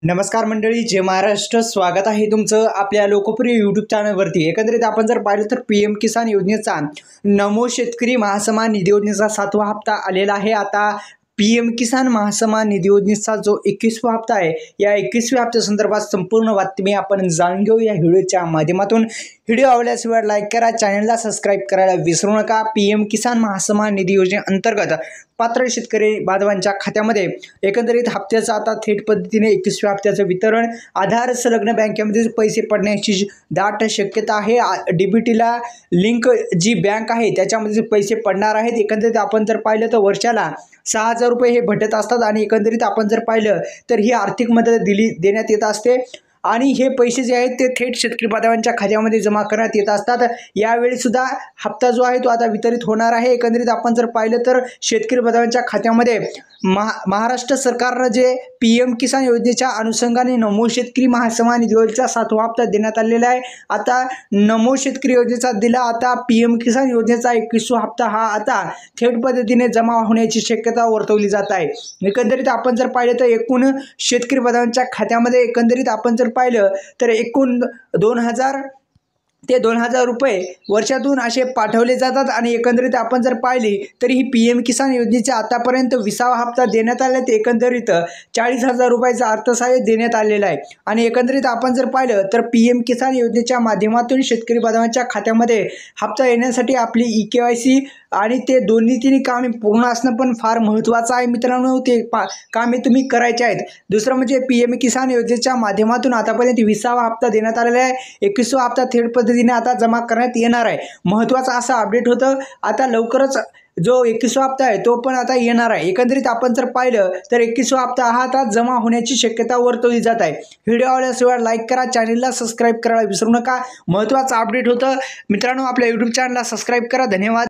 नमस्कार मंडळी, जय महाराष्ट्र. स्वागत आहे तुमचं आपल्या लोकप्रिय यूट्यूब चॅनलवरती. एकंदरीत आपण जर पाहिलं तर पीएम किसान योजनेचा नमो शेतकरी महासन्मान निधी योजनेचा 7वा हप्ता आलेला आहे. आता पीएम किसान महासन्मान निधी योजनेचा जो 21वा हप्ता आहे, या 21व्या हप्त्यासंदर्भात संपूर्ण बातमी आपण जाणून घेऊ या व्हिडिओच्या माध्यमातून. व्हिडिओ आवडल्यास लाईक करा, चॅनलला सबस्क्राईब करायला विसरू नका. पीएम किसान महासन्मान निधी योजनेअंतर्गत पात्र शेतकरी बांधवांच्या खात्यामध्ये एकंदरीत हप्त्याचं आता थेट पद्धतीने 21व्या हप्त्याचं वितरण, आधार संलग्न बँकेमध्ये पैसे पडण्याची दाट शक्यता आहे. डीबीटीला लिंक जी बँक आहे त्याच्यामध्ये पैसे पडणार आहेत. एकंदरीत आपण जर पाहिलं तर वर्षाला 6,000 रुपये हे भेटत असतात आणि एकंदरीत आपण जर पाहिलं तर ही आर्थिक मदत देण्यात येत असते आणि हे पैसे जे आहेत ते थेट शेतकरी बांधवांच्या खात्यामध्ये जमा करण्यात येत असतात. यावेळी सुद्धा हप्ता जो आहे तो आता वितरित होणार आहे. एकंदरीत आपण जर पाहिलं तर शेतकरी बांधवांच्या खात्यामध्ये महाराष्ट्र सरकारनं जे पीएम किसान योजनेच्या अनुषंगाने नमो शेतकरी महासन्मान निधी योजनेचा 7वा हप्ता देण्यात आलेला आहे. आता नमो शेतकरी योजनेचा दिला, आता पीएम किसान योजनेचा 21वा हप्ता हा आता थेट पद्धतीने जमा होण्याची शक्यता वर्तवली जात आहे. एकंदरीत आपण जर पाहिलं तर एकूण शेतकरी बांधवांच्या खात्यामध्ये एकंदरीत आपण जर पाहिलं तर एकूण 2,000 ते 2,000 रुपये वर्षातून असे पाठवले जातात आणि एकंदरीत आपण जर पाहिली तर ही पीएम किसान योजनेचा आतापर्यंत 20वा हप्ता देण्यात आला आहे. एकंदरीत 40,000 रुपयाचं अर्थसहाय्य देण्यात आलेलं आहे आणि एकंदरीत आपण जर पाहिलं तर पीएम किसान योजनेच्या माध्यमातून शेतकरी बांधवांच्या खात्यामध्ये हप्ता येण्यासाठी आपली EKYC आणि ते तिन्ही कामे पूर्ण असणं पण फार महत्त्वाचं आहे मित्रांनो. ते कामे तुम्ही करायचे आहेत. दुसरं म्हणजे पीएम किसान योजनेच्या माध्यमातून आतापर्यंत 20वा हप्ता देण्यात आलेला आहे. 21वा हप्ता थेट पद्धतीने आता जमा करण्यात येणार आहे. महत्त्वाचं असं अपडेट होतं. आता लवकरच जो 21वा हप्ता आहे तो पण आता येणार आहे. एकंदरीत आपण जर पाहिलं तर 21वा हप्ता हा आता जमा होण्याची शक्यता वर्तवली जात आहे. व्हिडिओ आवडल्यास लाईक करा, चॅनलला सबस्क्राईब करायला विसरू नका. महत्त्वाचं अपडेट होतं मित्रांनो. आपल्या यूट्यूब चॅनलला सबस्क्राईब करा. धन्यवाद.